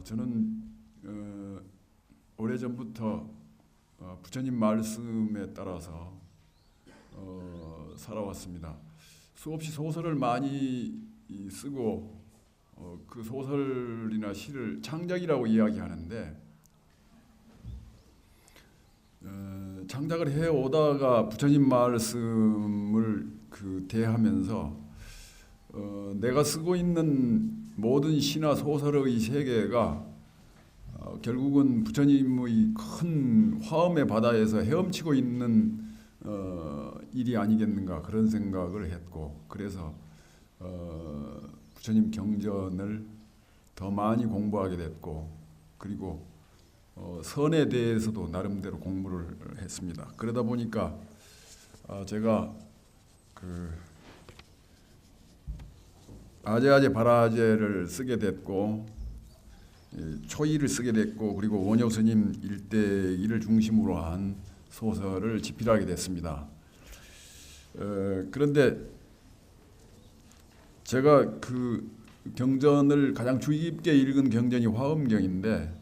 저는 오래전부터 부처님 말씀에 따라서 살아왔습니다. 수없이 소설을 많이 쓰고 그 소설이나 시를 창작이라고 이야기하는데 창작을 해오다가 부처님 말씀을 대하면서 내가 쓰고 있는 모든 시나 소설의 세계가 결국은 부처님의 큰 화엄의 바다에서 헤엄치고 있는 일이 아니겠는가 그런 생각을 했고, 그래서 부처님 경전을 더 많이 공부하게 됐고, 그리고 선에 대해서도 나름대로 공부를 했습니다. 그러다 보니까 제가 아제아제 바라제를 쓰게 됐고, 초이를 쓰게 됐고, 그리고 원효 스님 일대기를 중심으로 한 소설을 집필하게 됐습니다. 그런데 제가 그 경전을 가장 주의 깊게 읽은 경전이 화엄경인데,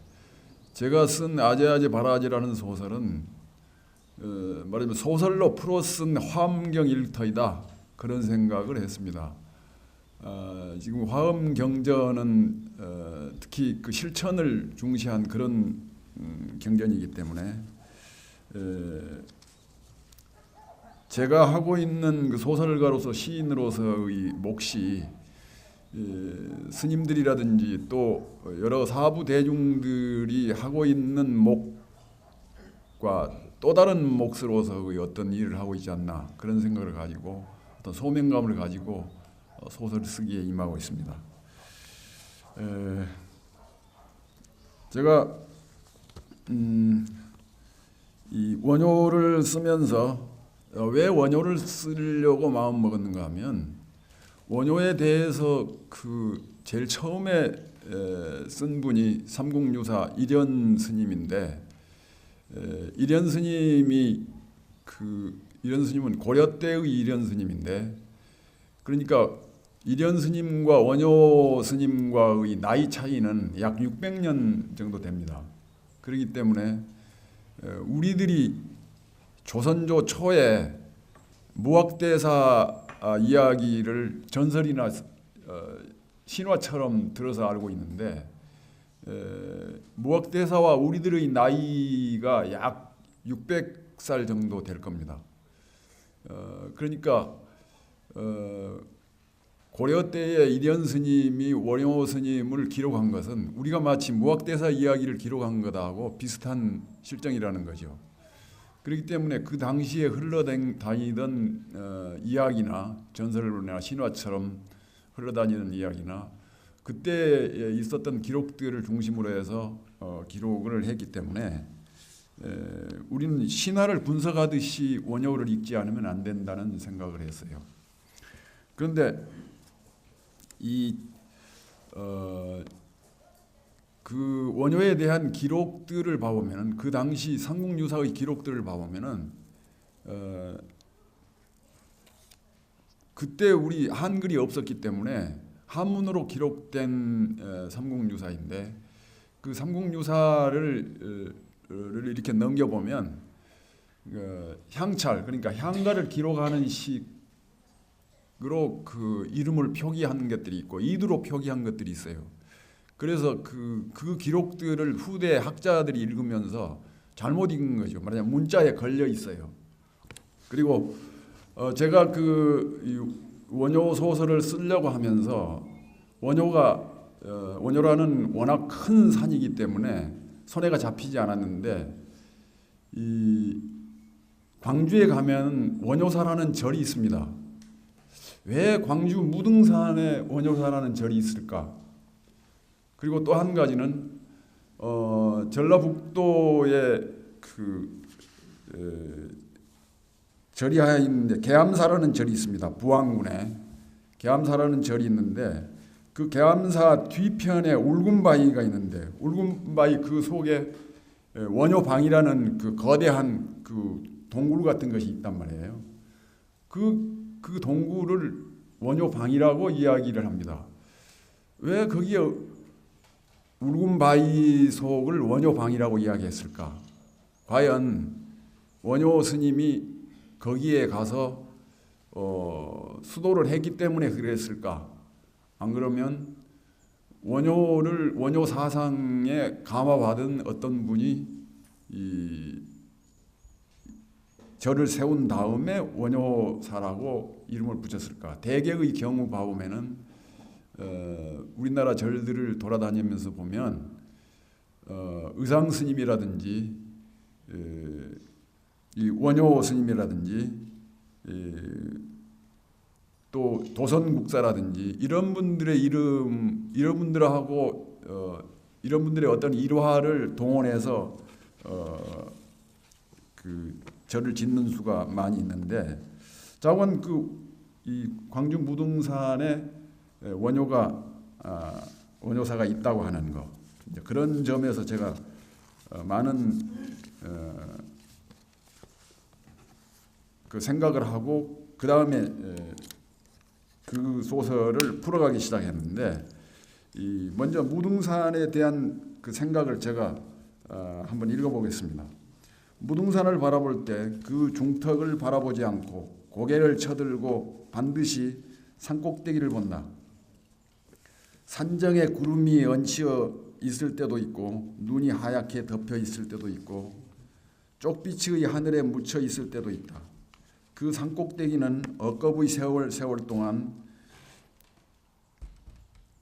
제가 쓴 아제아제 바라제라는 소설은 말하자면 소설로 풀어 쓴 화엄경 일터이다, 그런 생각을 했습니다. 지금 화엄경전은 특히 그 실천을 중시한 그런 경전이기 때문에 제가 하고 있는 그 소설가로서 시인으로서의 몫이 스님들이라든지 또 여러 사부 대중들이 하고 있는 몫과 또 다른 몫으로서의 어떤 일을 하고 있지 않나, 그런 생각을 가지고 어떤 소명감을 가지고 소설을 쓰기에 임하고 있습니다. 제가 이 원효를 쓰면서 왜 원효를 쓰려고 마음 먹었는가 하면, 원효에 대해서 그 제일 처음에 쓴 분이 삼국유사 일현 스님인데, 일현 스님은 고려 때의 일현 스님인데, 그러니까 일현 스님과 원효 스님과의 나이 차이는 약 600년 정도 됩니다. 그렇기 때문에 우리들이 조선조 초에 무학대사 이야기를 전설이나 신화처럼 들어서 알고 있는데, 무학대사와 우리들의 나이가 약 600살 정도 될 겁니다. 그러니까 고려 때의 일현 스님이 원효 스님을 기록한 것은 우리가 마치 무학대사 이야기를 기록한 것하고 비슷한 실정이라는 거죠. 그렇기 때문에 그 당시에 흘러다니던 이야기나 전설이나 신화처럼 흘러다니는 이야기나 그때 있었던 기록들을 중심으로 해서 기록을 했기 때문에 우리는 신화를 분석하듯이 원효를 읽지 않으면 안 된다는 생각을 했어요. 그런데 그 원효에 대한 기록들을 봐보면은, 그 당시 삼국유사의 기록들을 봐보면은 그때 우리 한글이 없었기 때문에 한문으로 기록된 삼국유사인데, 그 삼국유사를 이렇게 넘겨보면 향찰, 그러니까 향가를 기록하는 식으로 그 이름을 표기한 것들이 있고 이두로 표기한 것들이 있어요. 그래서 그 기록들을 후대 학자들이 읽으면서 잘못 읽은 거죠. 말하자면 문자에 걸려 있어요. 그리고 제가 원효 소설을 쓰려고 하면서 원효라는 워낙 큰 산이기 때문에 손해가 잡히지 않았는데, 이 광주에 가면 원효사라는 절이 있습니다. 왜 광주 무등산에 원효사라는 절이 있을까? 그리고 또 한 가지는 전라북도에 절이 하나 있는데, 계암사라는 절이 있습니다. 부안군에 계암사라는 절이 있는데, 그 계암사 뒤편에 울금바위가 있는데, 울금바위 그 속에 원효방이라는 그 거대한 그 동굴 같은 것이 있단 말이에요. 그 동굴을 원효방이라고 이야기를 합니다. 왜 거기에 울금바위 속을 원효방이라고 이야기했을까? 과연 원효 스님이 거기에 가서 수도를 했기 때문에 그랬을까? 안 그러면 원효 사상에 감화받은 어떤 분이 이 절을 세운 다음에 원효사라고 이름을 붙였을까? 대개의 경우 봐보면은 우리나라 절들을 돌아다니면서 보면 의상 스님이라든지 이 원효 스님이라든지 또 도선국사라든지 이런 분들의 이름, 이런 분들하고 이런 분들의 어떤 일화를 동원해서 그 절을 짓는 수가 많이 있는데, 자관 이 광주 무등산에 원효사가 있다고 하는 거, 그런 점에서 제가 많은 그 생각을 하고 그 다음에 그 소설을 풀어가기 시작했는데, 먼저 무등산에 대한 그 생각을 제가 한번 읽어보겠습니다. 무등산을 바라볼 때 그 중턱을 바라보지 않고 고개를 쳐들고 반드시 산꼭대기를 본다. 산정에 구름이 얹혀 있을 때도 있고 눈이 하얗게 덮여 있을 때도 있고 쪽빛의 하늘에 묻혀 있을 때도 있다. 그 산꼭대기는 억겁의 세월 동안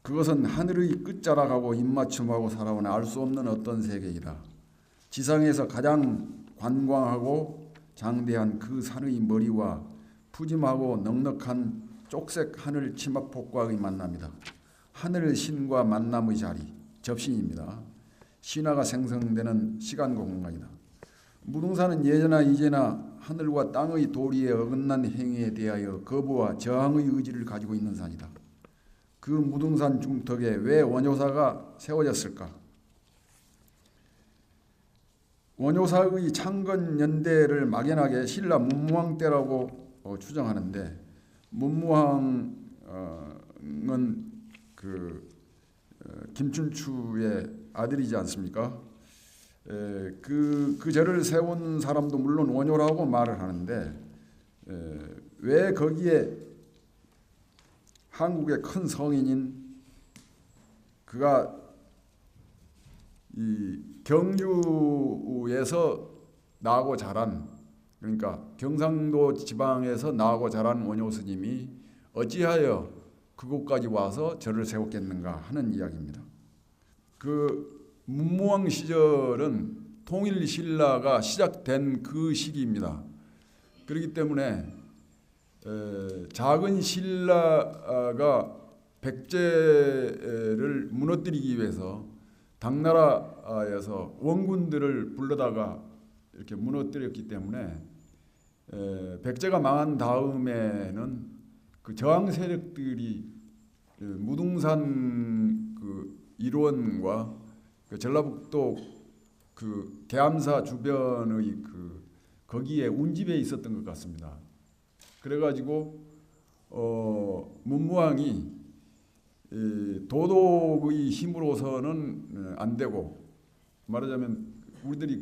그것은 하늘의 끝자락하고 입맞춤하고 살아온 알 수 없는 어떤 세계이다. 지상에서 가장 관광하고 장대한 그 산의 머리와 푸짐하고 넉넉한 쪽색 하늘 치마폭과의 만남이다. 하늘 신과 만남의 자리, 접신입니다. 신화가 생성되는 시간과 공간이다. 무등산은 예전나 이제나 하늘과 땅의 도리에 어긋난 행위에 대하여 거부와 저항의 의지를 가지고 있는 산이다. 그 무등산 중턱에 왜 원효사가 세워졌을까? 원효사의 창건 연대를 막연하게 신라 문무왕 때라고 추정하는데, 문무왕은 김춘추의 아들이지 않습니까? 그 절을 세운 사람도 물론 원효라고 말을 하는데, 왜 거기에 한국의 큰 성인인 그가 이 경주에서 나고 자란, 그러니까 경상도 지방에서 나고 자란 원효 스님이 어찌하여 그곳까지 와서 절을 세웠겠는가 하는 이야기입니다. 그 문무왕 시절은 통일 신라가 시작된 그 시기입니다. 그렇기 때문에 작은 신라가 백제를 무너뜨리기 위해서 당나라에서 원군들을 불러다가 이렇게 무너뜨렸기 때문에 백제가 망한 다음에는 그 저항 세력들이 무등산 그 일원과 그 전라북도 그 계암사 주변의 거기에 운집에 있었던 것 같습니다. 그래가지고 문무왕이 도덕의 힘으로서는 안 되고, 말하자면 우리들이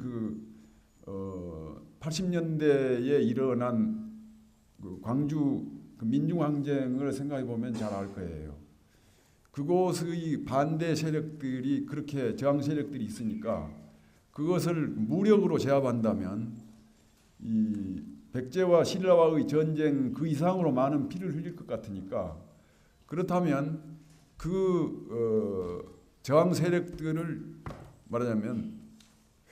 80년대에 일어난 그 광주 민중항쟁을 생각해 보면 잘 알 거예요. 그곳의 반대 세력들이 그렇게 저항 세력들이 있으니까 그것을 무력으로 제압한다면 이 백제와 신라와의 전쟁 그 이상으로 많은 피를 흘릴 것 같으니까, 그렇다면 저항 세력들을 말하자면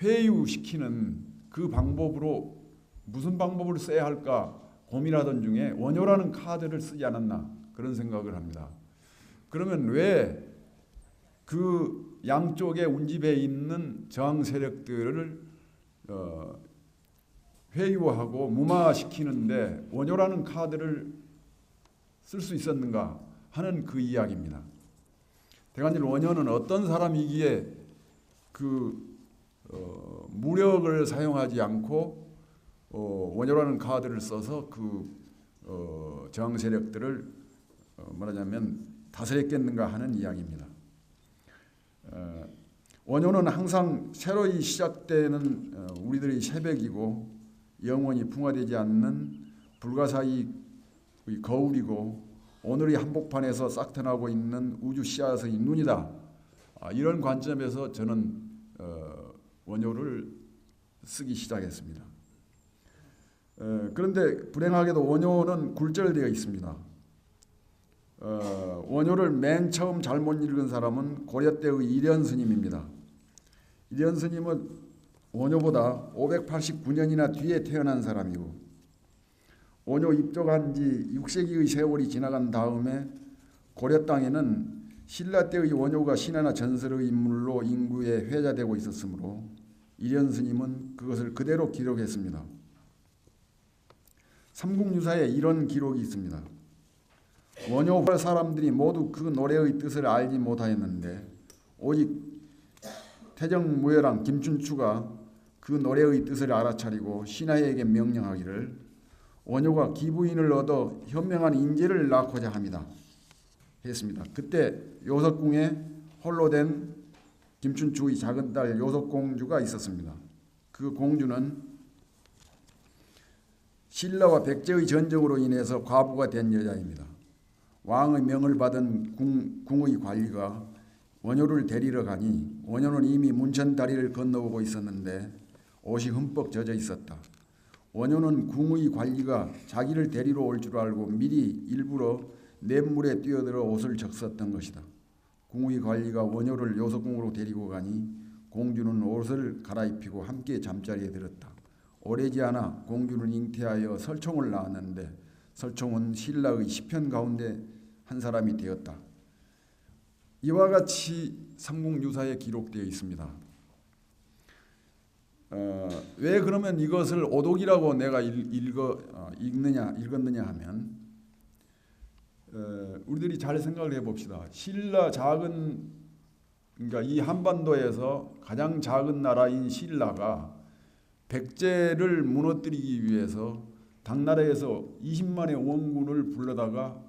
회유시키는 그 방법으로 무슨 방법을 써야 할까 고민하던 중에 원효라는 카드를 쓰지 않았나, 그런 생각을 합니다. 그러면 왜 그 양쪽에 운집해 있는 저항 세력들을 회유하고 무마시키는데 원효라는 카드를 쓸 수 있었는가 하는 그 이야기입니다. 대관절 원효는 어떤 사람이기에 무력을 사용하지 않고 원효라는 카드를 써서 저항 세력들을 말하자면 다스렸겠는가 하는 이야기입니다. 원효는 항상 새로이 시작되는 우리들의 새벽이고 영원히 풍화되지 않는 불가사의 거울이고 오늘의 한복판에서 싹트나고 있는 우주 씨앗의 눈이다. 이런 관점에서 저는 원효를 쓰기 시작했습니다. 그런데 불행하게도 원효는 굴절되어 있습니다. 원효를 맨 처음 잘못 읽은 사람은 고려 때의 이련 스님입니다. 이련 스님은 원효보다 589년이나 뒤에 태어난 사람이고 원효 입족한 지 6세기의 세월이 지나간 다음에 고려 땅에는 신라 때의 원효가 신화나 전설의 인물로 인구에 회자되고 있었으므로 이련 스님은 그것을 그대로 기록했습니다. 삼국유사에 이런 기록이 있습니다. 원효 사람들이 모두 그 노래의 뜻을 알지 못하였는데 오직 태정무열왕 김춘추가 그 노래의 뜻을 알아차리고 신하에게 명령하기를 원효가 기부인을 얻어 현명한 인재를 낳고자 합니다. 했습니다. 그때 요석궁에 홀로 된 김춘추의 작은 딸 요석공주가 있었습니다. 그 공주는 신라와 백제의 전쟁으로 인해서 과부가 된 여자입니다. 왕의 명을 받은 궁의 관리가 원효를 데리러 가니 원효는 이미 문천 다리를 건너오고 있었는데 옷이 흠뻑 젖어 있었다. 원효는 궁의 관리가 자기를 데리러 올 줄 알고 미리 일부러 냇물에 뛰어들어 옷을 적셨던 것이다. 궁의 관리가 원효를 요석궁으로 데리고 가니 공주는 옷을 갈아입히고 함께 잠자리에 들었다. 오래지 않아 공주는 잉태하여 설총을 낳았는데 설총은 신라의 시편 가운데 한 사람이 되었다. 이와 같이 삼국유사에 기록되어 있습니다. 왜 그러면 이것을 오독이라고 내가 읽었느냐 하면 우리들이 잘 생각을 해봅시다. 신라 그러니까 이 한반도에서 가장 작은 나라인 신라가 백제를 무너뜨리기 위해서 당나라에서 20만의 원군을 불러다가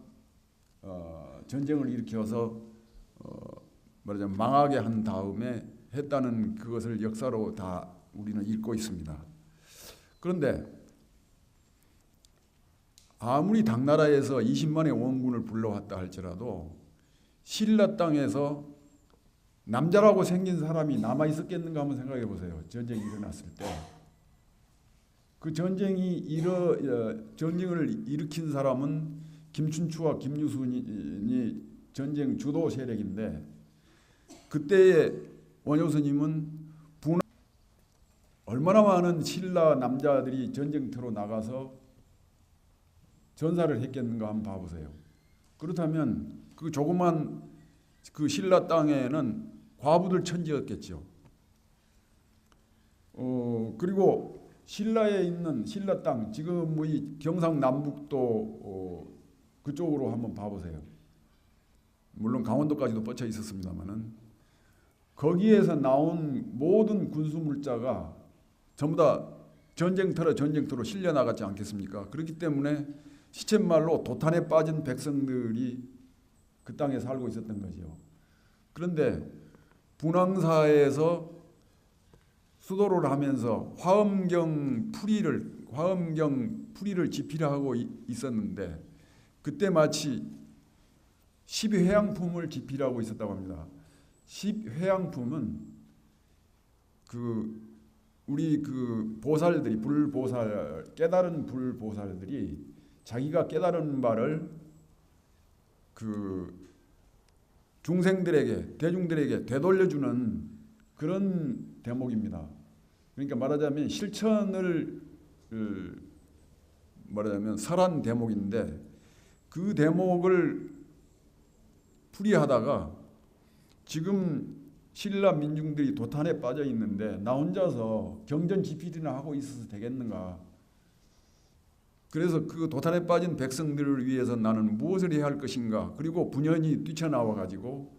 전쟁을 일으켜서 말하자면 망하게 한 다음에 했다는 그것을 역사로 다 우리는 읽고 있습니다. 그런데 아무리 당나라에서 20만의 원군을 불러왔다 할지라도 신라 땅에서 남자라고 생긴 사람이 남아 있었겠는가 한번 생각해 보세요. 전쟁이 일어났을 때. 그 전쟁을 일으킨 사람은 김춘추와 김유순이 전쟁 주도 세력인데 그때의 원효 스님은 얼마나 많은 신라 남자들이 전쟁터로 나가서 전사를 했겠는가 한번 봐보세요. 그렇다면 그 조그만 그 신라 땅에는 과부들 천지였겠죠. 그리고 신라에 있는 신라 땅 지금 뭐 이 경상남북도 그쪽으로 한번 봐보세요. 물론 강원도까지도 뻗쳐 있었습니다만은 거기에서 나온 모든 군수물자가 전부 다 전쟁터로 실려 나갔지 않겠습니까? 그렇기 때문에 시쳇말로 도탄에 빠진 백성들이 그 땅에 살고 있었던 거죠. 그런데 분황사에서 수도를 하면서 화엄경 풀이를 집필하고 있었는데 그때 마치 12회양품을 집필하고 있었다고 합니다. 10회양품은 우리 보살들이 깨달은 불보살들이 자기가 깨달은 바를 대중들에게 되돌려주는 그런 대목입니다. 그러니까 말하자면 실천을 말하자면 설한 대목인데 그 대목을 풀이하다가 지금 신라 민중들이 도탄에 빠져 있는데 나 혼자서 경전 집필이나 하고 있어서 되겠는가. 그래서 그 도탄에 빠진 백성들을 위해서 나는 무엇을 해야 할 것인가. 그리고 분연히 뛰쳐나와 가지고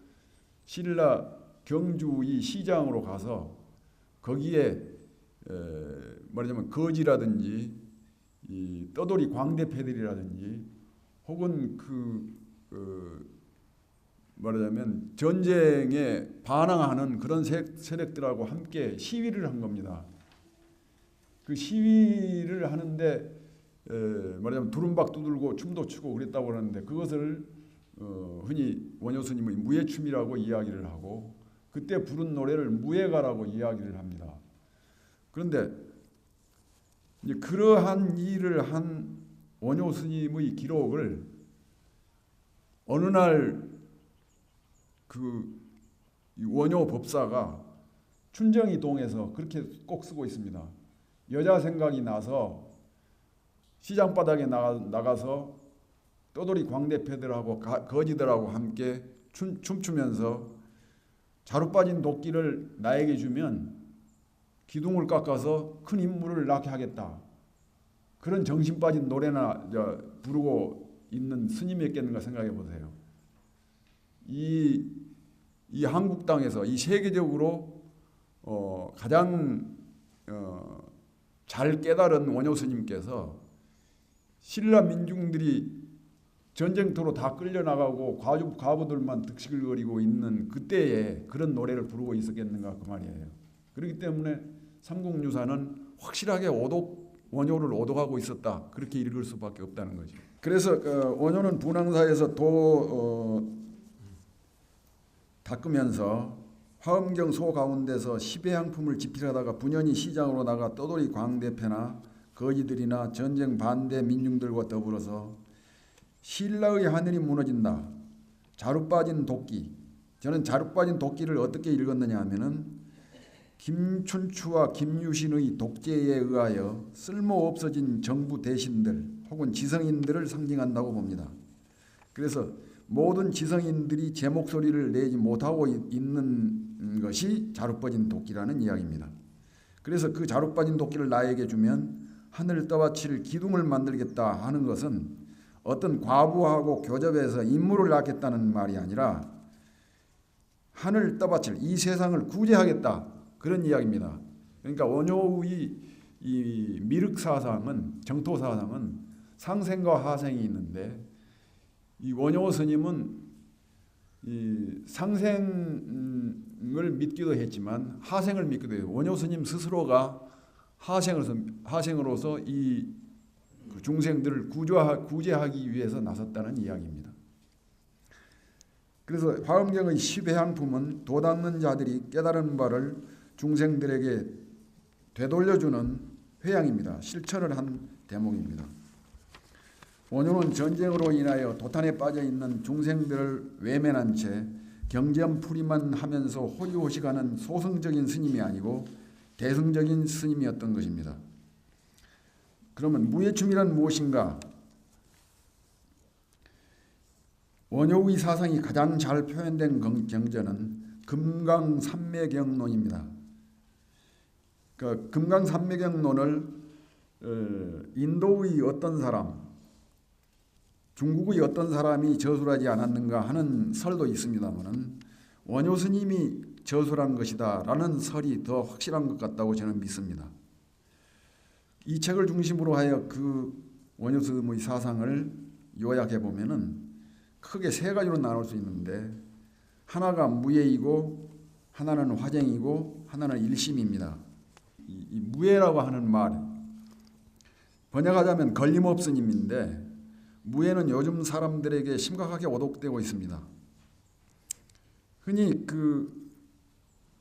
신라 경주의 시장으로 가서 거기에 말하자면 거지라든지 이 떠돌이 광대패들이라든지 혹은 말하자면 전쟁에 반항하는 그런 세력들하고 함께 시위를 한 겁니다. 그 시위를 하는데 말하자면 두rum박 두들고 춤도 추고 그랬다고 하는데 그것을 흔히 원효 스님의 무예춤이라고 이야기를 하고 그때 부른 노래를 무예가라고 이야기를 합니다. 그런데 이제 그러한 일을 한 원효 스님의 기록을 어느 날 그 원효 법사가 춘정이동에서 그렇게 꼭 쓰고 있습니다. 여자 생각이 나서 시장 바닥에 나가서 떠돌이 광대패들하고 거지들하고 함께 춤추면서 자루 빠진 도끼를 나에게 주면 기둥을 깎아서 큰 인물을 낳게 하겠다. 그런 정신 빠진 노래나 부르고 있는 스님이었겠는가 생각해 보세요. 이 한국 땅에서 이 세계적으로 가장 잘 깨달은 원효 스님께서 신라 민중들이 전쟁터로 다 끌려나가고 과부들만 득실거리고 있는 그때에 그런 노래를 부르고 있었겠는가 그 말이에요. 그렇기 때문에 삼국유사는 확실하게 원효를 오독하고 있었다. 그렇게 읽을 수밖에 없다는 거죠. 그래서 원효는 분황사에서 닦으면서 화엄경 소 가운데서 시배향품을 집필하다가 분연히 시장으로 나가 떠돌이 광대패나 거지들이나 전쟁 반대 민중들과 더불어서 신라의 하늘이 무너진다. 자루 빠진 도끼. 저는 자루 빠진 도끼를 어떻게 읽었느냐 하면은 김춘추와 김유신의 독재에 의하여 쓸모없어진 정부 대신들 혹은 지성인들을 상징한다고 봅니다. 그래서 모든 지성인들이 제 목소리를 내지 못하고 있는 것이 자루 빠진 도끼라는 이야기입니다. 그래서 그 자루 빠진 도끼를 나에게 주면 하늘 떠받칠 기둥을 만들겠다 하는 것은 어떤 과부하고 교접해서 인물을 낳겠다는 말이 아니라 하늘 떠받칠 이 세상을 구제하겠다 그런 이야기입니다. 그러니까 원효의 이 미륵사상은 정토사상은 상생과 하생이 있는데 이 원효 스님은 이 상생을 믿기도 했지만 하생을 믿기도 해요. 원효 스님 스스로가 하생으로서 이 중생들을 구제하기 위해서 나섰다는 이야기입니다. 그래서 화엄경의 시배향품은 도닦는 자들이 깨달은 바를 중생들에게 되돌려주는 회양입니다. 실천을 한 대목입니다. 원효는 전쟁으로 인하여 도탄에 빠져있는 중생들을 외면한 채 경전풀이만 하면서 호의호식하는 소승적인 스님이 아니고 대승적인 스님이었던 것입니다. 그러면 무예춤이란 무엇인가? 원효의 사상이 가장 잘 표현된 경전은 금강산매경론입니다. 그 금강산매경론을 인도의 어떤 사람, 중국의 어떤 사람이 저술하지 않았는가 하는 설도 있습니다만 원효 스님이 저술한 것이다 라는 설이 더 확실한 것 같다고 저는 믿습니다. 이 책을 중심으로 하여 그 원효 스님의 사상을 요약해 보면은 크게 세 가지로 나눌 수 있는데 하나가 무예이고 하나는 화쟁이고 하나는 일심입니다. 이 무예라고 하는 말 번역하자면 걸림없으님인데 무예는 요즘 사람들에게 심각하게 오독되고 있습니다. 흔히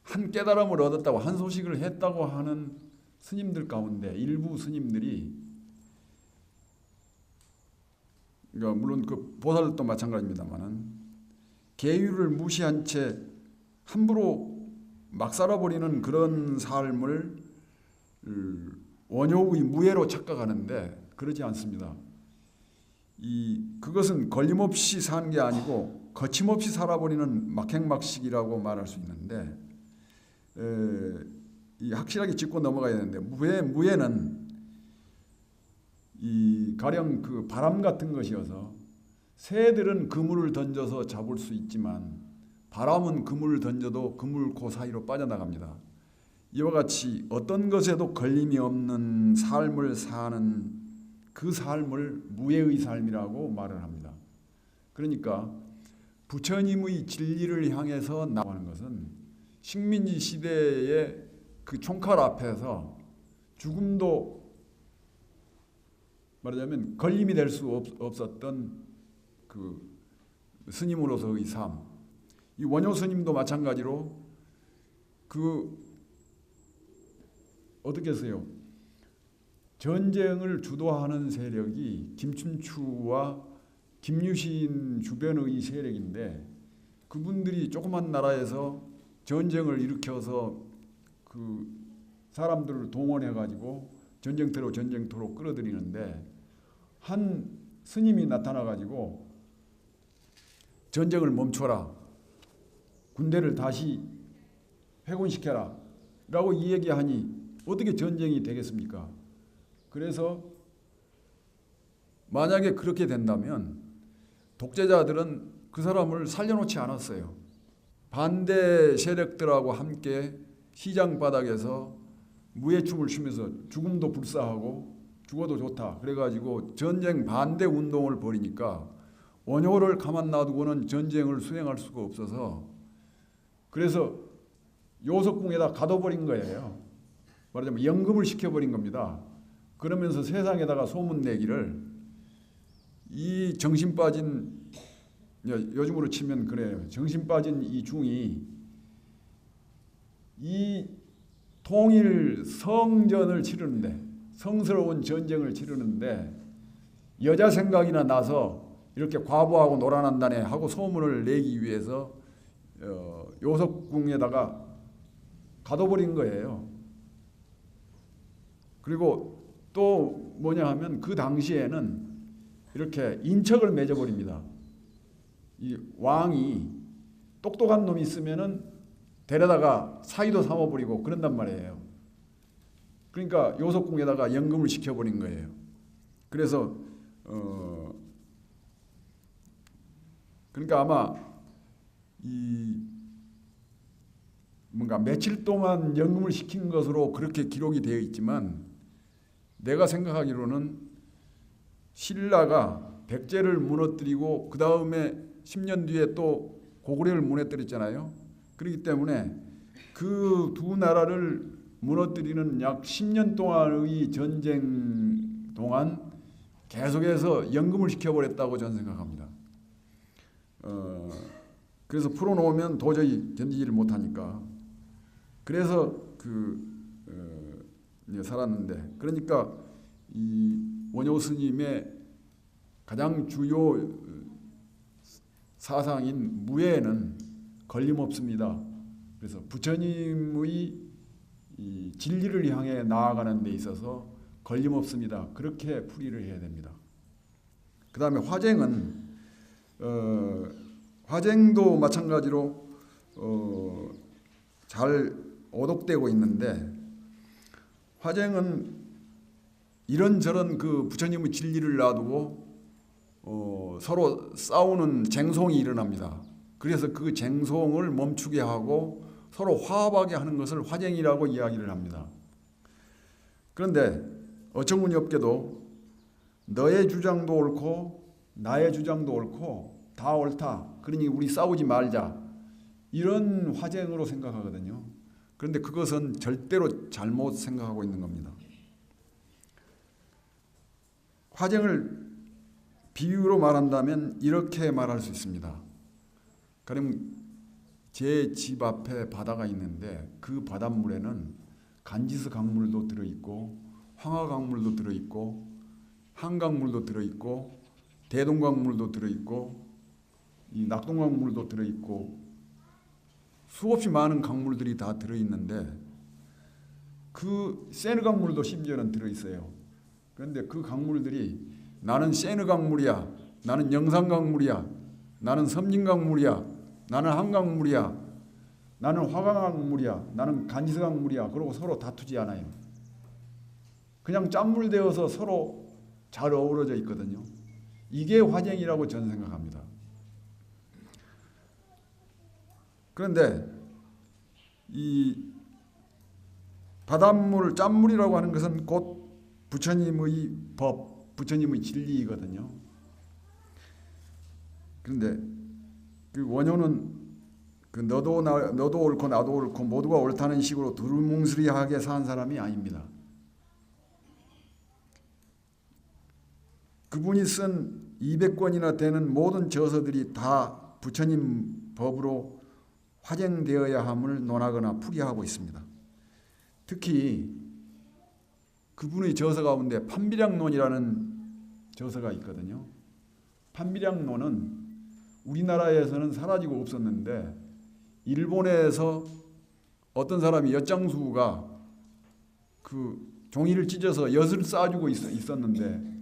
한 깨달음을 얻었다고 한 소식을 했다고 하는 스님들 가운데 일부 스님들이 그러니까 물론 그 보살도 마찬가지입니다만은 계율을 무시한 채 함부로 막 살아버리는 그런 삶을 원효의 무예로 착각하는데 그러지 않습니다. 그것은 걸림없이 산 게 아니고 거침없이 살아버리는 막행막식이라고 말할 수 있는데 확실하게 짚고 넘어가야 되는데 무예는 가령 그 바람 같은 것이어서 새들은 그물을 던져서 잡을 수 있지만 바람은 그물을 던져도 그물코 사이로 빠져나갑니다. 이와 같이 어떤 것에도 걸림이 없는 삶을 사는 그 삶을 무예의 삶이라고 말을 합니다. 그러니까 부처님의 진리를 향해서 나가는 것은 식민지 시대의 그 총칼 앞에서 죽음도 말하자면 걸림이 될 수 없었던 그 스님으로서의 삶. 이 원효 스님도 마찬가지로 그 어떻게 했어요? 전쟁을 주도하는 세력이 김춘추와 김유신 주변의 세력인데 그분들이 조그만 나라에서 전쟁을 일으켜서 그 사람들을 동원해 가지고 전쟁터로 끌어들이는데 한 스님이 나타나 가지고 전쟁을 멈춰라, 군대를 다시 회군시켜라 라고 이야기하니 어떻게 전쟁이 되겠습니까? 그래서 만약에 그렇게 된다면 독재자들은 그 사람을 살려놓지 않았어요. 반대 세력들하고 함께 시장 바닥에서 무예춤을 추면서 죽음도 불사하고 죽어도 좋다. 그래가지고 전쟁 반대 운동을 벌이니까 원효를 가만 놔두고는 전쟁을 수행할 수가 없어서 그래서 요석궁에다 가둬버린 거예요. 말하자면 연금을 시켜버린 겁니다. 그러면서 세상에다가 소문내기를 이 정신 빠진 요즘으로 치면 그래요. 정신 빠진 이 중이 이 통일 성전을 치르는데 성스러운 전쟁을 치르는데 여자 생각이나 나서 이렇게 과부하고 놀아난다네 하고 소문을 내기 위해서 요석궁에다가 가둬버린 거예요. 그리고 또 뭐냐 하면 그 당시에는 이렇게 인척을 맺어버립니다. 이 왕이 똑똑한 놈이 있으면은 데려다가 사위도 삼아버리고 그런단 말이에요. 그러니까 요석궁에다가 연금을 시켜버린 거예요. 그래서 그러니까 아마 이 뭔가 며칠 동안 연금을 시킨 것으로 그렇게 기록이 되어 있지만 내가 생각하기로는 신라가 백제를 무너뜨리고 그 다음에 10년 뒤에 또 고구려를 무너뜨렸잖아요. 그렇기 때문에 그 두 나라를 무너뜨리는 약 10년 동안의 전쟁 동안 계속해서 연금을 시켜버렸다고 저는 생각합니다. 그래서 풀어놓으면 도저히 견디지를 못하니까 그래서 살았는데 그러니까 이 원효 스님의 가장 주요 사상인 무예는 걸림없습니다. 그래서 부처님의 이 진리를 향해 나아가는 데 있어서 걸림없습니다. 그렇게 풀이를 해야 됩니다. 그 다음에 화쟁도 마찬가지로 잘 오독되고 있는데 화쟁은 이런저런 그 부처님의 진리를 놔두고 서로 싸우는 쟁송이 일어납니다. 그래서 그 쟁송을 멈추게 하고 서로 화합하게 하는 것을 화쟁이라고 이야기를 합니다. 그런데 어처구니 없게도 너의 주장도 옳고 나의 주장도 옳고 다 옳다. 그러니 우리 싸우지 말자. 이런 화쟁으로 생각하거든요. 그런데 그것은 절대로 잘못 생각하고 있는 겁니다. 화쟁을 비유로 말한다면 이렇게 말할 수 있습니다. 그럼 제 집 앞에 바다가 있는데 그 바닷물에는 간지스 강물도 들어있고 황하 강물도 들어있고 한강물도 들어있고 대동강물도 들어있고 이 낙동강물도 들어있고 수없이 많은 강물들이 다 들어있는데 그 세느 강물도 심지어는 들어있어요. 그런데 그 강물들이 나는 세느 강물이야, 나는 영산 강물이야, 나는 섬진 강물이야, 나는 한강물이야, 나는 화강물이야, 나는 간지스 강물이야. 그러고 서로 다투지 않아요. 그냥 짠물 되어서 서로 잘 어우러져 있거든요. 이게 화쟁이라고 저는 생각합니다. 그런데 이 바닷물, 짠물이라고 하는 것은 곧 부처님의 법, 부처님의 진리이거든요. 그런데 그 원효는 그 너도 옳고 나도 옳고 모두가 옳다는 식으로 두루뭉술하게 산 사람이 아닙니다. 그분이 쓴 200권이나 되는 모든 저서들이 다 부처님 법으로 화쟁되어야 함을 논하거나 풀이하고 있습니다. 특히 그분의 저서 가운데 판비량론이라는 저서가 있거든요. 판비량론은 우리나라에서는 사라지고 없었는데 일본에서 어떤 사람이 엿장수가 그 종이를 찢어서 엿을 쌓아주고 있었는데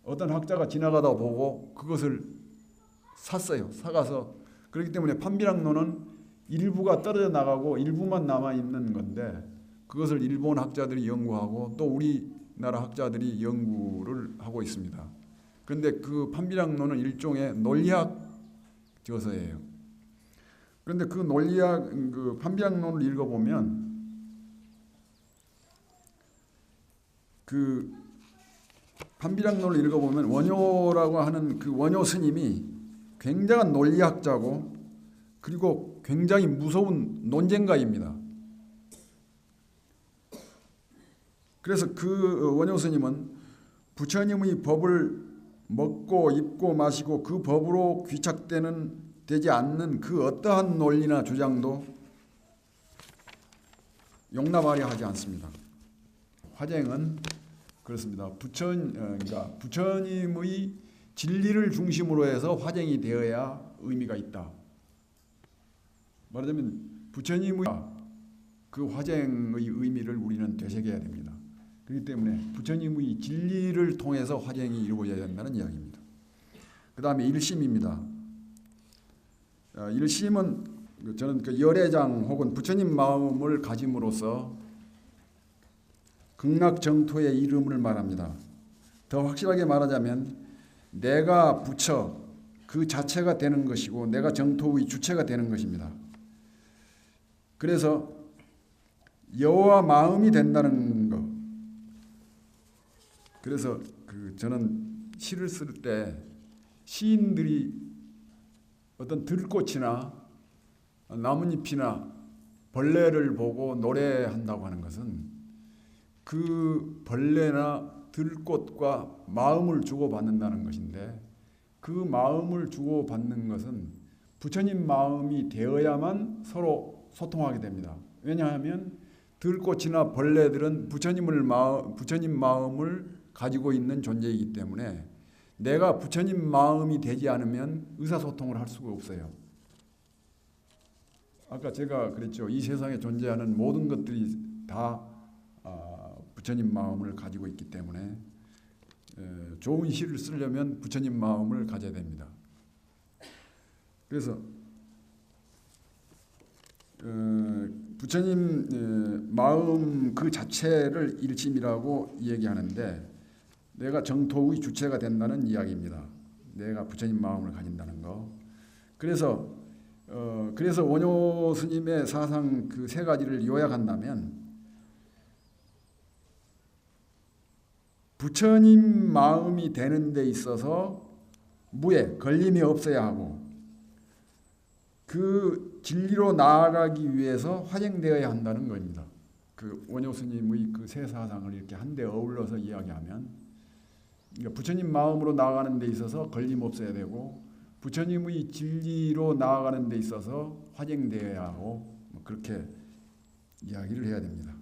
어떤 학자가 지나가다 보고 그것을 샀어요. 사가서 그렇기 때문에 판비량론은 일부가 떨어져 나가고 일부만 남아 있는 건데 그것을 일본 학자들이 연구하고 또 우리나라 학자들이 연구를 하고 있습니다. 그런데 그 판비량론은 일종의 논리학 저서예요. 그런데 그 논리학 그 판비량론을 읽어보면 그 판비량론을 읽어보면 원효라고 하는 그 원효 스님이 굉장한 논리학자고 그리고 굉장히 무서운 논쟁가입니다. 그래서 그 원효 스님은 부처님의 법을 먹고 입고 마시고 그 법으로 되지 않는 그 어떠한 논리나 주장도 용납하려 하지 않습니다. 화쟁은 그렇습니다. 그러니까 부처님의 진리를 중심으로 해서 화쟁이 되어야 의미가 있다. 말하자면 부처님의 그 화쟁의 의미를 우리는 되새겨야 됩니다. 그렇기 때문에 부처님의 진리를 통해서 화쟁이 이루어져야 된다는 이야기입니다. 그 다음에 일심입니다. 일심은 저는 그 열애장 혹은 부처님 마음을 가짐으로써 극락정토의 이름을 말합니다. 더 확실하게 말하자면 내가 부처 그 자체가 되는 것이고 내가 정토의 주체가 되는 것입니다. 그래서 여와 마음이 된다는 것. 그래서 저는 시를 쓸 때 시인들이 어떤 들꽃이나 나뭇잎이나 벌레를 보고 노래한다고 하는 것은 그 벌레나 들꽃과 마음을 주고받는다는 것인데 그 마음을 주고받는 것은 부처님 마음이 되어야만 서로 소통하게 됩니다. 왜냐하면 들꽃이나 벌레들은 부처님 마음을 가지고 있는 존재이기 때문에 내가 부처님 마음이 되지 않으면 의사소통을 할 수가 없어요. 아까 제가 그랬죠. 이 세상에 존재하는 모든 것들이 다 부처님 마음을 가지고 있기 때문에 좋은 시를 쓰려면 부처님 마음을 가져야 됩니다. 그래서 부처님 마음 그 자체를 일심이라고 얘기하는데 내가 정토의 주체가 된다는 이야기입니다. 내가 부처님 마음을 가진다는 거. 그래서 원효 스님의 사상 그 세 가지를 요약한다면 부처님 마음이 되는 데 있어서 무해 걸림이 없어야 하고 그 진리로 나아가기 위해서 화쟁되어야 한다는 겁니다. 그 원효 스님의 그 세 사상을 이렇게 한데 어울러서 이야기하면 그러니까 부처님 마음으로 나아가는 데 있어서 걸림 없어야 되고 부처님의 진리로 나아가는 데 있어서 화쟁되어야 하고 그렇게 이야기를 해야 됩니다.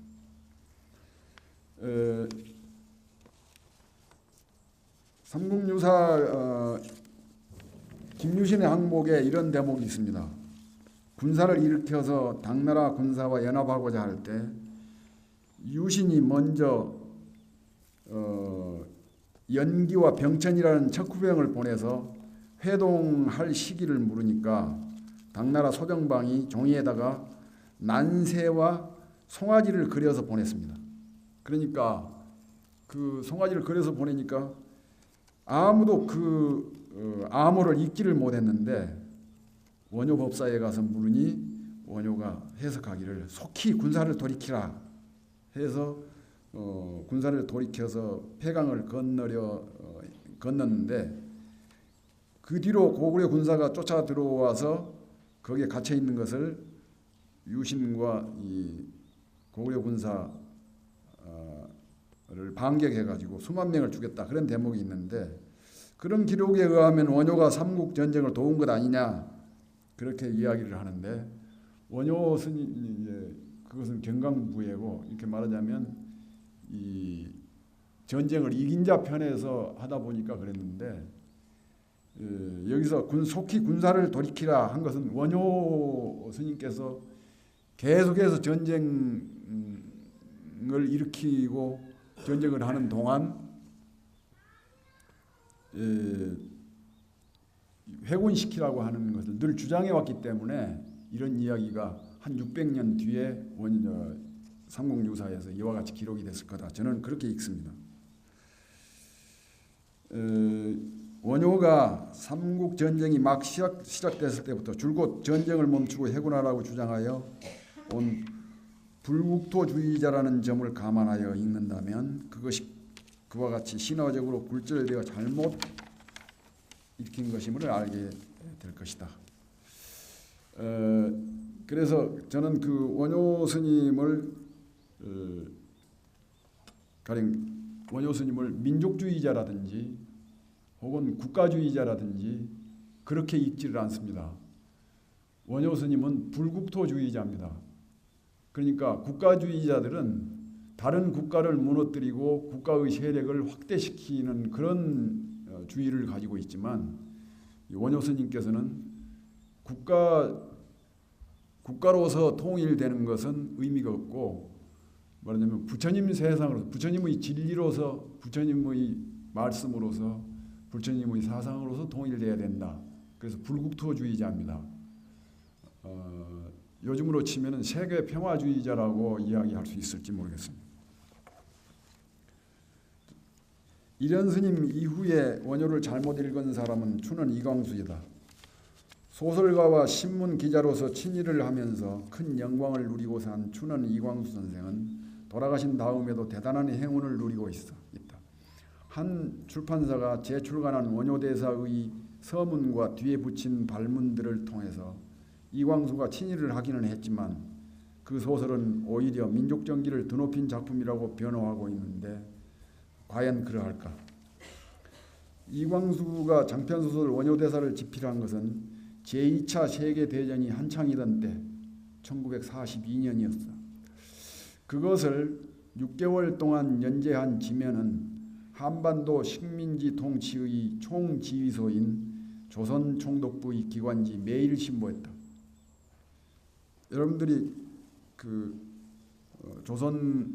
삼국유사 김유신의 항목에 이런 대목이 있습니다. 군사를 일으켜서 당나라 군사와 연합하고자 할 때 유신이 먼저 연기와 병천이라는 척후병을 보내서 회동할 시기를 물으니까 당나라 소정방이 종이에다가 난새와 송아지를 그려서 보냈습니다. 그러니까 그 송아지를 그려서 보내니까 아무도 그 암호를 읽지를 못했는데 원효 법사에 가서 물으니 원효가 해석하기를 속히 군사를 돌이키라 해서 군사를 돌이켜서 폐강을 건넜는데 그 뒤로 고구려 군사가 쫓아 들어와서 거기에 갇혀 있는 것을 유신과 이 고구려 군사를 반격해가지고 수만 명을 죽였다, 그런 대목이 있는데, 그런 기록에 의하면 원효가 삼국 전쟁을 도운 것 아니냐, 그렇게 이야기를 하는데, 원효 스님 그것은 경강부회고, 이렇게 말하자면 이 전쟁을 이긴 자 편에서 하다 보니까 그랬는데, 여기서 속히 군사를 돌이키라 한 것은 원효 스님께서 계속해서 전쟁을 일으키고 전쟁을 하는 동안 회군시키라고 하는 것을 늘 주장해 왔기 때문에 이런 이야기가 한 600년 뒤에 삼국유사에서 이와 같이 기록이 됐을 거다, 저는 그렇게 읽습니다. 원효가 삼국 전쟁이 막 시작됐을 때부터 줄곧 전쟁을 멈추고 해군하라고 주장하여 온 불국토주의자라는 점을 감안하여 읽는다면 그것이 그와 같이 신화적으로 굴절되어 잘못 읽힌 것임을 알게 될 것이다. 그래서 저는 그 원효 스님을 가령 원효 스님을 민족주의자라든지 혹은 국가주의자라든지 그렇게 읽지를 않습니다. 원효 스님은 불국토주의자입니다. 그러니까 국가주의자들은 다른 국가를 무너뜨리고 국가의 세력을 확대시키는 그런 주의를 가지고 있지만, 원효 스님께서는 국가로서 통일되는 것은 의미가 없고, 말하자면 부처님 세상으로서, 부처님의 진리로서, 부처님의 말씀으로서, 부처님의 사상으로서 통일돼야 된다. 그래서 불국토주의자입니다. 요즘으로 치면은 세계 평화주의자라고 이야기할 수 있을지 모르겠습니다. 이련 스님 이후에 원효를 잘못 읽은 사람은 추는 이광수이다. 소설가와 신문 기자로서 친일을 하면서 큰 영광을 누리고 산 추는 이광수 선생은 돌아가신 다음에도 대단한 행운을 누리고 있다. 한 출판사가 재출간한 원효대사의 서문과 뒤에 붙인 발문들을 통해서 이광수가 친일을 하기는 했지만 그 소설은 오히려 민족정기를 드높인 작품이라고 변호하고 있는데 과연 그러할까? 이광수가 장편소설 원효대사를 집필한 것은 제2차 세계대전이 한창이던 때 1942년이었어. 그것을 6개월 동안 연재한 지면은 한반도 식민지 통치의 총지휘소인 조선총독부의 기관지 매일신보였다. 여러분들이 그 조선이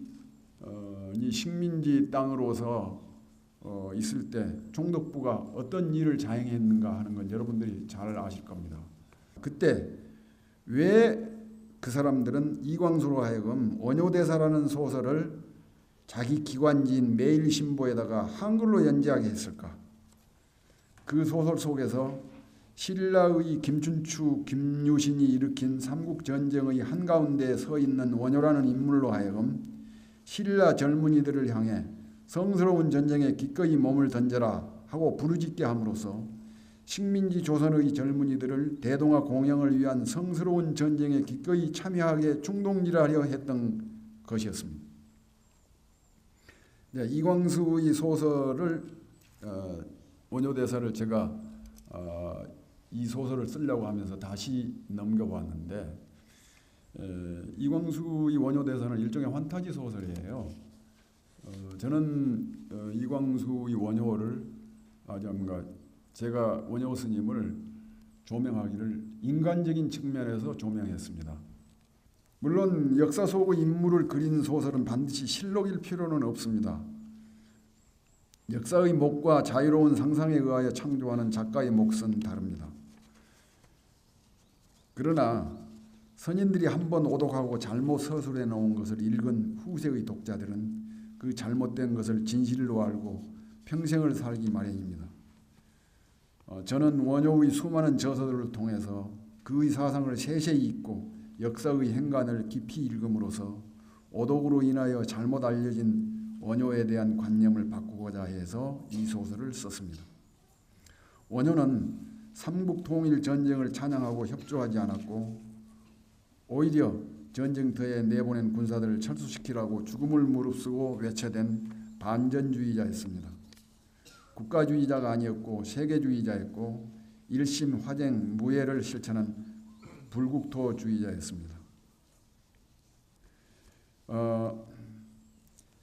식민지 땅으로서 있을 때 총독부가 어떤 일을 자행했는가 하는 건 여러분들이 잘 아실 겁니다. 그때 왜 그 사람들은 이광수로 하여금 원효대사라는 소설을 자기 기관지인 매일신보에다가 한글로 연재하게 했을까? 그 소설 속에서 신라의 김춘추, 김유신이 일으킨 삼국전쟁의 한가운데에 서 있는 원효라는 인물로 하여금 신라 젊은이들을 향해 성스러운 전쟁에 기꺼이 몸을 던져라 하고 부르짖게 함으로써 식민지 조선의 젊은이들을 대동아 공영을 위한 성스러운 전쟁에 기꺼이 참여하게 충동질하려 했던 것이었습니다. 네, 이광수의 소설을 원효대사를 제가 이 소설을 쓰려고 하면서 다시 넘겨봤는데 이광수의 원효대사는 일종의 환타지 소설이에요. 저는 이광수의 원효를 뭔가 제가 원효 스님을 조명하기를 인간적인 측면에서 조명했습니다. 물론 역사 속의 인물을 그린 소설은 반드시 실록일 필요는 없습니다. 역사의 목과 자유로운 상상에 의하여 창조하는 작가의 몫은 다릅니다. 그러나 선인들이 한번 오독하고 잘못 서술해 놓은 것을 읽은 후세의 독자들은 그 잘못된 것을 진실로 알고 평생을 살기 마련입니다. 저는 원효의 수많은 저서들을 통해서 그의 사상을 세세히 읽고 역사의 행간을 깊이 읽음으로써 오독으로 인하여 잘못 알려진 원효에 대한 관념을 바꾸고자 해서 이 소설을 썼습니다. 원효는 삼국 통일 전쟁을 찬양하고 협조하지 않았고 오히려 전쟁터에 내보낸 군사들을 철수시키라고 죽음을 무릅쓰고 외쳐댄 반전주의자였습니다. 국가주의자가 아니었고 세계주의자였고 일심 화쟁 무예를 실천한 불국토주의자였습니다.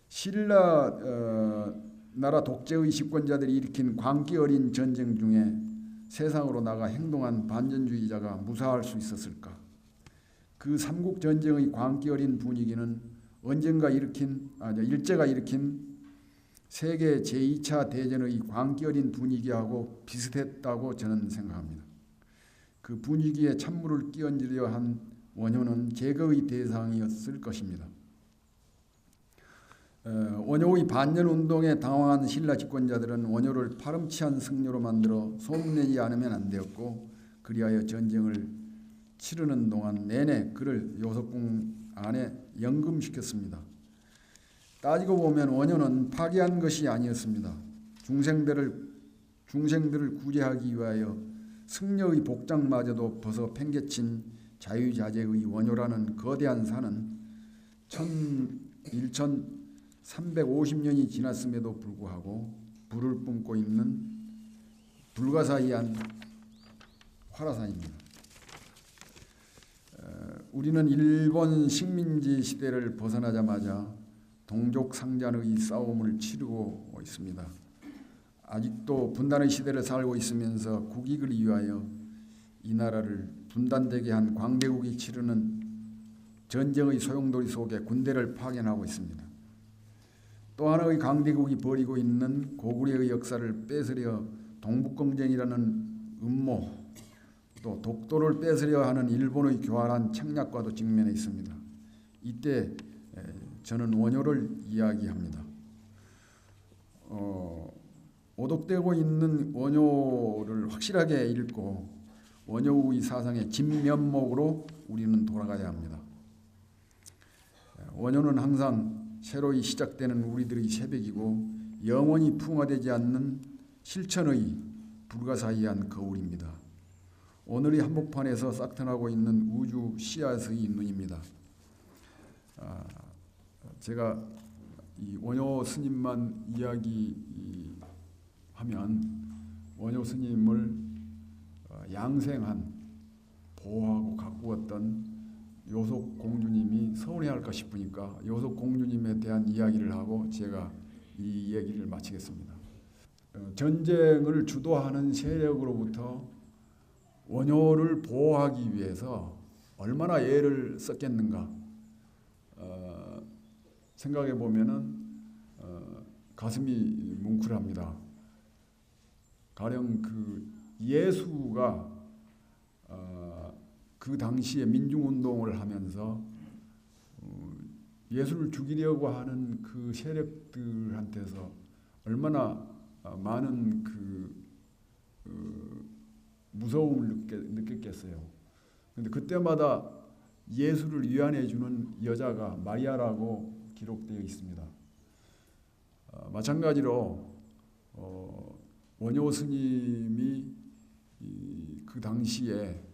신라 나라 독재의 집권자들이 일으킨 광기 어린 전쟁 중에 세상으로 나가 행동한 반전주의자가 무사할 수 있었을까? 그 삼국 전쟁의 광기 어린 분위기는 언젠가 일제가 일으킨 세계 제2차 대전의 광기 어린 분위기하고 비슷했다고 저는 생각합니다. 그 분위기에 찬물을 끼얹으려 한 원효는 제거의 대상이었을 것입니다. 원효의 반전운동에 당황한 신라 집권자들은 원효를 파렴치한 승려로 만들어 소문내지 않으면 안 되었고 그리하여 전쟁을 치르는 동안 내내 그를 요석궁 안에 연금시켰습니다. 따지고 보면 원효는 파괴한 것이 아니었습니다. 중생들을 구제하기 위하여 승려의 복장마저도 벗어 팽개친 자유자재의 원효라는 거대한 산은 1350년이 지났음에도 불구하고 불을 뿜고 있는 불가사의한 활화산입니다. 우리는 일본 식민지 시대를 벗어나자마자 동족 상잔의 싸움을 치르고 있습니다. 아직도 분단의 시대를 살고 있으면서 국익을 위하여 이 나라를 분단되게 한 광개국이 치르는 전쟁의 소용돌이 속에 군대를 파견하고 있습니다. 또 하나의 강대국이 벌이고 있는 고구려의 역사를 뺏으려 동북공정이라는 음모, 또 독도를 뺏으려 하는 일본의 교활한 책략과도 직면해 있습니다. 이때 저는 원효를 이야기합니다. 오독되고 있는 원효를 확실하게 읽고 원효의 사상의 진면목으로 우리는 돌아가야 합니다. 원효는 항상 새로이 시작되는 우리들의 새벽이고 영원히 풍화되지 않는 실천의 불가사의한 거울입니다. 오늘의 한복판에서 싹트나고 있는 우주 씨앗의 눈입니다. 제가 이 원효 스님만 이야기하면 원효 스님을 양생한 보호하고 가꾸었던 요속 공주님이 서운해할까 싶으니까 요속 공주님에 대한 이야기를 하고 제가 이 얘기를 마치겠습니다. 전쟁을 주도하는 세력으로부터 원효를 보호하기 위해서 얼마나 애를 썼겠는가 생각해 보면은 가슴이 뭉클합니다. 가령 그 예수가 그 당시에 민중운동을 하면서 예수를 죽이려고 하는 그 세력들한테서 얼마나 많은 무서움을 느꼈겠어요. 근데 그때마다 예수를 위안해 주는 여자가 마리아라고 기록되어 있습니다. 마찬가지로 원효 스님이 그 당시에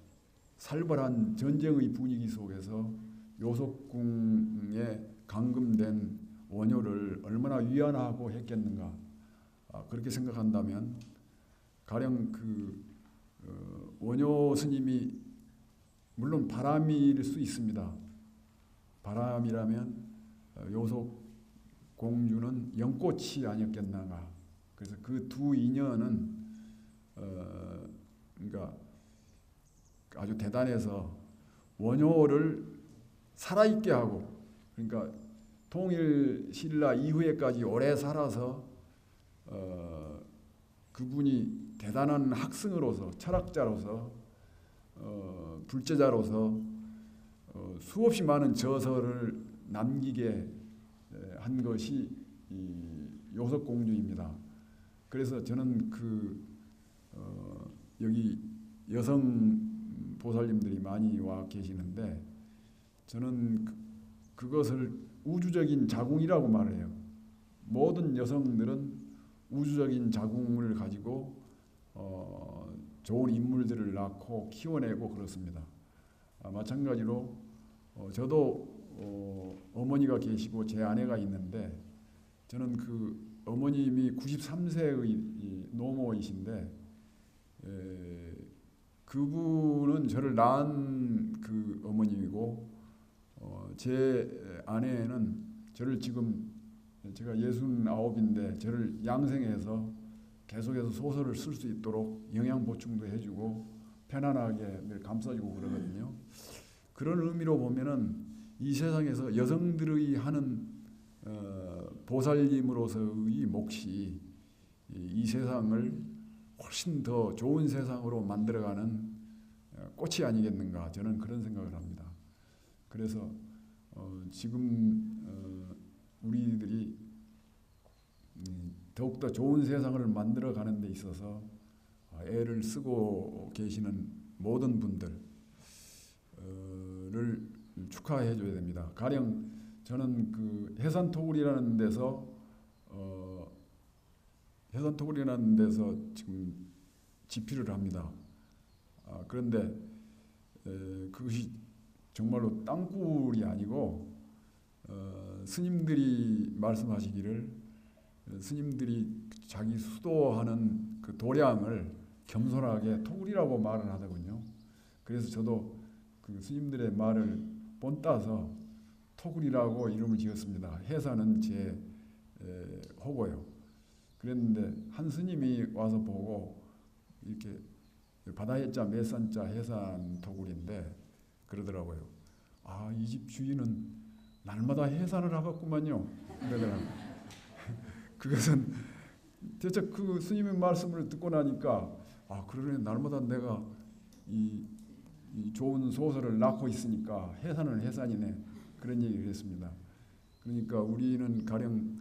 살벌한 전쟁의 분위기 속에서 요석궁에 감금된 원효를 얼마나 위안하고 했겠는가 그렇게 생각한다면 가령 원효 스님이 물론 바람일 수 있습니다. 바람이라면 요속 공주는 연꽃이 아니었겠는가. 그래서 그 두 인연은 그러니까 아주 대단해서 원효를 살아있게 하고 그러니까 통일 신라 이후에까지 오래 살아서 그분이 대단한 학승으로서 철학자로서 불제자로서 수없이 많은 저서를 남기게 한 것이 이 요석공주입니다. 그래서 저는 여기 여성 보살님들이 많이 와 계시는데 저는 그것을 우주적인 자궁이라고 말해요. 모든 여성들은 우주적인 자궁을 가지고 좋은 인물들을 낳고 키워내고 그렇습니다. 마찬가지로 저도 어머니가 계시고 제 아내가 있는데 저는 그 어머님이 93세의 노모이신데 그분은 저를 낳은 그 어머님이고 제 아내는 저를 지금 제가 69인데 저를 양생해서 계속해서 소설을 쓸 수 있도록 영양 보충도 해주고 편안하게 늘 감싸주고 그러거든요. 그런 의미로 보면은 이 세상에서 여성들의 하는 보살님으로서의 몫이 이 세상을 훨씬 더 좋은 세상으로 만들어가는 꽃이 아니겠는가 저는 그런 생각을 합니다. 그래서 지금 우리들이 더욱더 좋은 세상을 만들어가는 데 있어서 애를 쓰고 계시는 모든 분들을 축하해 줘야 됩니다. 가령 저는 그 해산토굴이라는 데서 지금 집필을 합니다. 그런데 그것이 정말로 땅굴이 아니고 스님들이 말씀하시기를 스님들이 자기 수도하는 그 도량을 겸손하게 토굴이라고 말을 하더군요. 그래서 저도 그 스님들의 말을 본따서 토굴이라고 이름을 지었습니다. 해산은 제 호고요. 그랬는데 한 스님이 와서 보고 이렇게 바다해자 매산자 해산 토굴인데 그러더라고요. 이 집 주인은 날마다 해산을 하겠구만요. 그러더라고요. 그것은 대체 그 스님의 말씀을 듣고 나니까 그러네, 날마다 내가 이 좋은 소설을 낳고 있으니까 해산은 해산이네, 그런 얘기를 했습니다. 그러니까 우리는 가령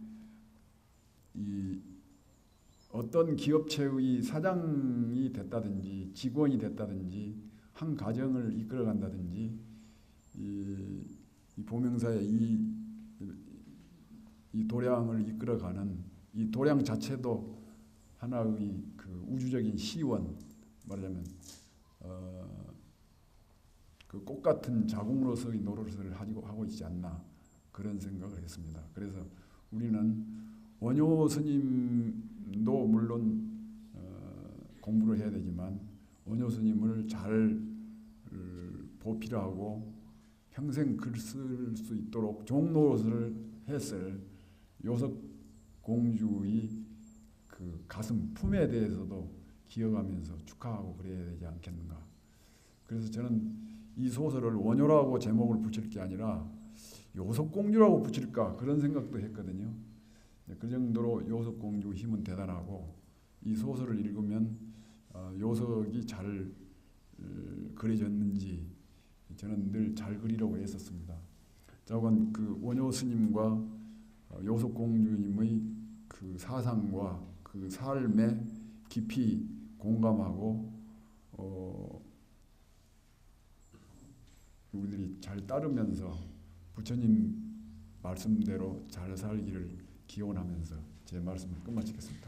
이 어떤 기업체의 사장이 됐다든지 직원이 됐다든지 한 가정을 이끌어간다든지 이 보명사의 이 도량을 이끌어가는 이 도량 자체도 하나의 그 우주적인 시원, 말하자면 그 꽃 같은 자궁으로서의 노릇을 하고 있지 않나, 그런 생각을 했습니다. 그래서 우리는 원효 스님도 물론 공부를 해야 되지만 원효 스님을 잘 보필하고 평생 글 쓸 수 있도록 종노릇을 했을 요석공주의 그 가슴 품에 대해서도 기억하면서 축하하고 그래야 되지 않겠는가. 그래서 저는 이 소설을 원효라고 제목을 붙일 게 아니라 요석공주라고 붙일까, 그런 생각도 했거든요. 그 정도로 요석공주 힘은 대단하고 이 소설을 읽으면 요석이 잘 그려졌는지 저는 늘 잘 그리려고 했었습니다. 자관 그 원효 스님과 요석공주님의 그 사상과 그 삶에 깊이 공감하고 우리들이 잘 따르면서 부처님 말씀대로 잘 살기를 기원하면서 제 말씀을 끝마치겠습니다.